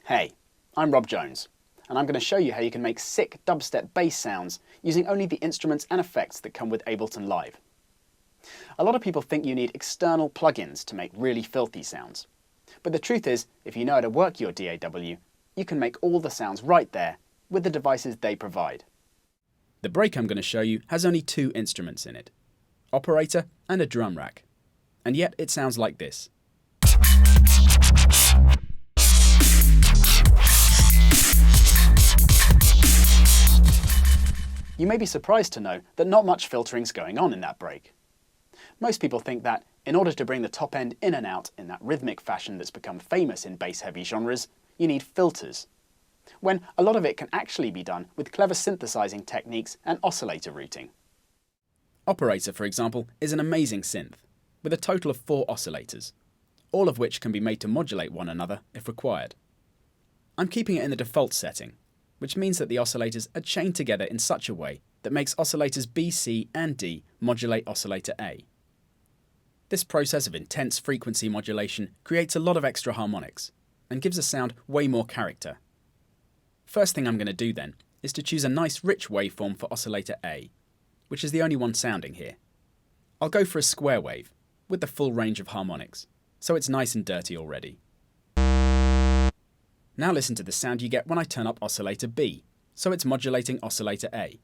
Hey, I'm Rob Jones, and I'm going to show you how you can make sick dubstep bass sounds using only the instruments and effects that come with Ableton Live. A lot of people think you need external plugins to make really filthy sounds. But the truth is, if you know how to work your DAW, you can make all the sounds right there with the devices they provide. The break I'm going to show you has only two instruments in it, operator and a drum rack. And yet it sounds like this. You may be surprised to know that not much filtering's going on in that break. Most people think that in order to bring the top end in and out in that rhythmic fashion that's become famous in bass-heavy genres, you need filters, when a lot of it can actually be done with clever synthesizing techniques and oscillator routing. Operator, for example, is an amazing synth, with a total of 4 oscillators, all of which can be made to modulate one another if required. I'm keeping it in the default setting, which means that the oscillators are chained together in such a way that makes oscillators B, C and D modulate oscillator A. This process of intense frequency modulation creates a lot of extra harmonics and gives a sound way more character. First thing I'm going to do then is to choose a nice rich waveform for oscillator A, which is the only one sounding here. I'll go for a square wave with the full range of harmonics, so it's nice and dirty already. Now listen to the sound you get when I turn up oscillator B, so it's modulating oscillator A.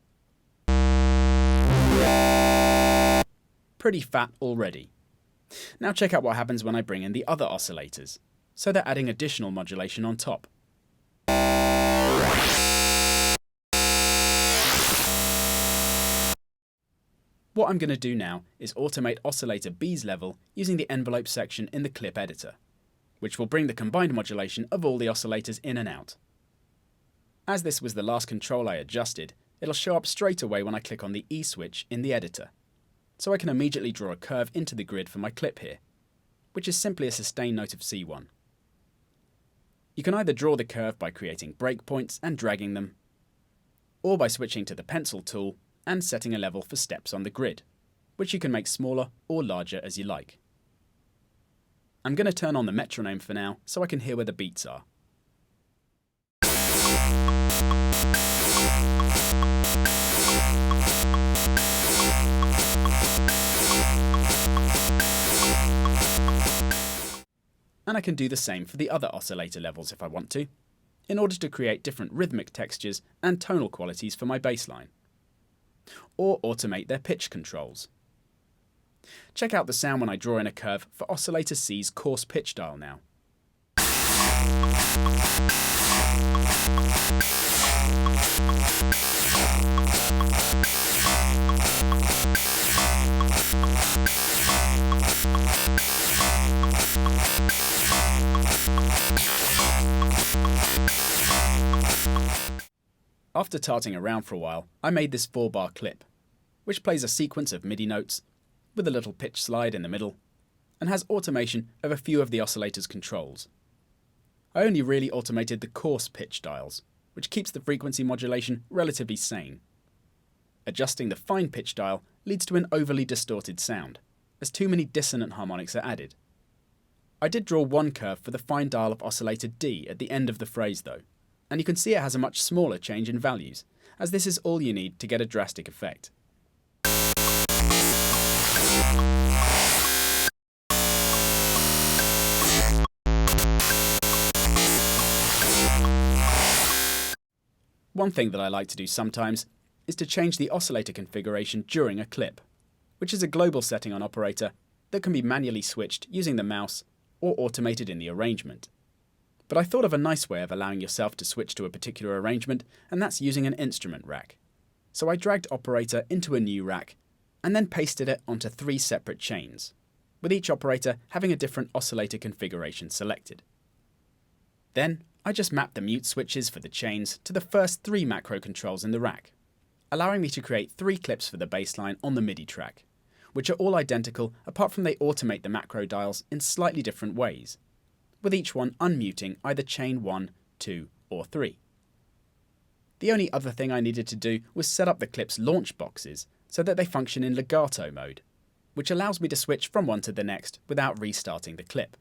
Pretty fat already. Now check out what happens when I bring in the other oscillators, so they're adding additional modulation on top. What I'm going to do now is automate oscillator B's level using the envelope section in the clip editor, which will bring the combined modulation of all the oscillators in and out. As this was the last control I adjusted, it'll show up straight away when I click on the E switch in the editor, so I can immediately draw a curve into the grid for my clip here, which is simply a sustained note of C1. You can either draw the curve by creating breakpoints and dragging them, or by switching to the pencil tool and setting a level for steps on the grid, which you can make smaller or larger as you like. I'm going to turn on the metronome for now so I can hear where the beats are. And I can do the same for the other oscillator levels if I want to, in order to create different rhythmic textures and tonal qualities for my bass line, or automate their pitch controls. Check out the sound when I draw in a curve for oscillator C's coarse pitch dial now. After tarting around for a while, I made this 4-bar clip, which plays a sequence of MIDI notes with a little pitch slide in the middle, and has automation of a few of the oscillator's controls. I only really automated the coarse pitch dials, which keeps the frequency modulation relatively sane. Adjusting the fine pitch dial leads to an overly distorted sound, as too many dissonant harmonics are added. I did draw one curve for the fine dial of oscillator D at the end of the phrase though, and you can see it has a much smaller change in values, as this is all you need to get a drastic effect. One thing that I like to do sometimes is to change the oscillator configuration during a clip, which is a global setting on Operator that can be manually switched using the mouse or automated in the arrangement. But I thought of a nice way of allowing yourself to switch to a particular arrangement, and that's using an instrument rack. So I dragged Operator into a new rack and then pasted it onto 3 separate chains, with each operator having a different oscillator configuration selected. Then I just mapped the mute switches for the chains to the first 3 macro controls in the rack, allowing me to create 3 clips for the bassline on the MIDI track, which are all identical apart from they automate the macro dials in slightly different ways, with each one unmuting either chain 1, 2 or 3. The only other thing I needed to do was set up the clip's launch boxes so that they function in legato mode, which allows me to switch from one to the next without restarting the clip.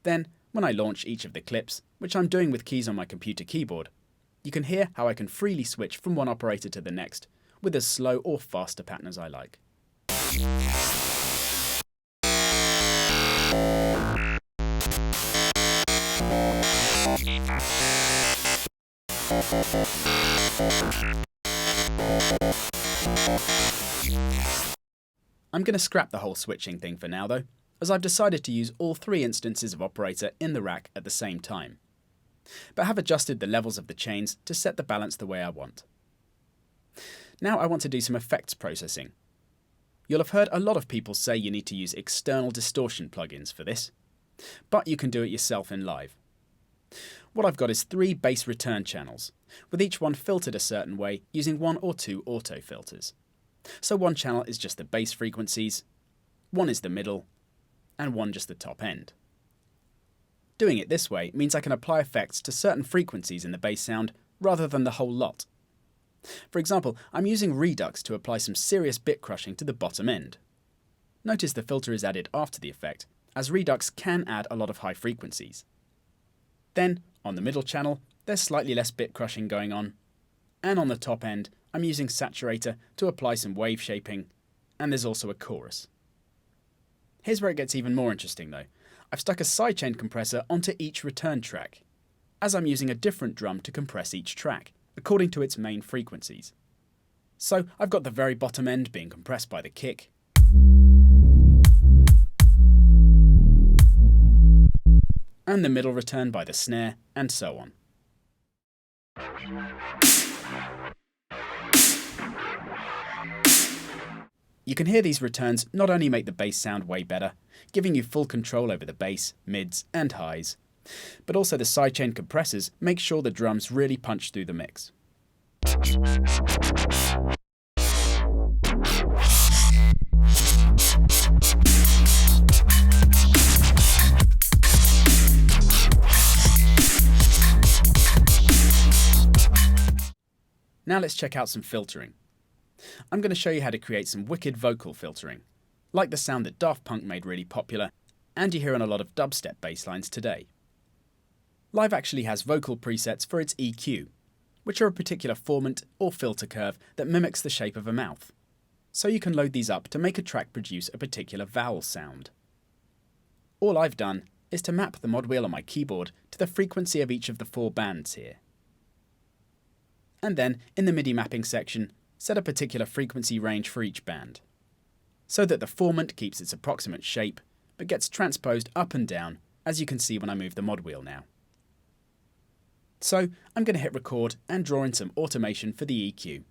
Then, when I launch each of the clips, which I'm doing with keys on my computer keyboard, you can hear how I can freely switch from one operator to the next with as slow or faster pattern as I like. I'm going to scrap the whole switching thing for now though, as I've decided to use all 3 instances of operator in the rack at the same time, but have adjusted the levels of the chains to set the balance the way I want. Now I want to do some effects processing. You'll have heard a lot of people say you need to use external distortion plugins for this, but you can do it yourself in Live. What I've got is 3 bass return channels, with each one filtered a certain way using 1 or 2 auto filters. So one channel is just the bass frequencies, one is the middle, and one just the top end. Doing it this way means I can apply effects to certain frequencies in the bass sound rather than the whole lot. For example, I'm using Redux to apply some serious bit crushing to the bottom end. Notice the filter is added after the effect, as Redux can add a lot of high frequencies. Then, on the middle channel, there's slightly less bit crushing going on, and on the top end, I'm using Saturator to apply some wave shaping, and there's also a chorus. Here's where it gets even more interesting though. I've stuck a sidechain compressor onto each return track, as I'm using a different drum to compress each track, according to its main frequencies. So I've got the very bottom end being compressed by the kick, and the middle return by the snare, and so on. You can hear these returns not only make the bass sound way better, giving you full control over the bass, mids, and highs, but also the sidechain compressors make sure the drums really punch through the mix. Now let's check out some filtering. I'm going to show you how to create some wicked vocal filtering, like the sound that Daft Punk made really popular, and you hear on a lot of dubstep bass lines today. Live actually has vocal presets for its EQ, which are a particular formant or filter curve that mimics the shape of a mouth. So you can load these up to make a track produce a particular vowel sound. All I've done is to map the mod wheel on my keyboard to the frequency of each of the 4 bands here. And then, in the MIDI mapping section, set a particular frequency range for each band, so that the formant keeps its approximate shape, but gets transposed up and down, as you can see when I move the mod wheel now. So, I'm going to hit record and draw in some automation for the EQ.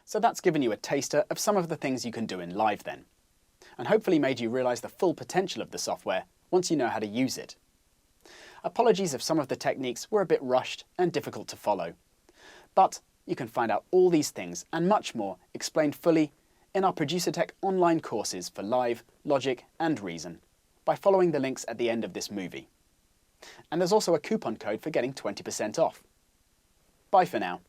So that's given you a taster of some of the things you can do in Live then, and hopefully made you realise the full potential of the software once you know how to use it. Apologies if some of the techniques were a bit rushed and difficult to follow, but you can find out all these things and much more explained fully in our Producer Tech online courses for Live, Logic and Reason by following the links at the end of this movie. And there's also a coupon code for getting 20% off. Bye for now.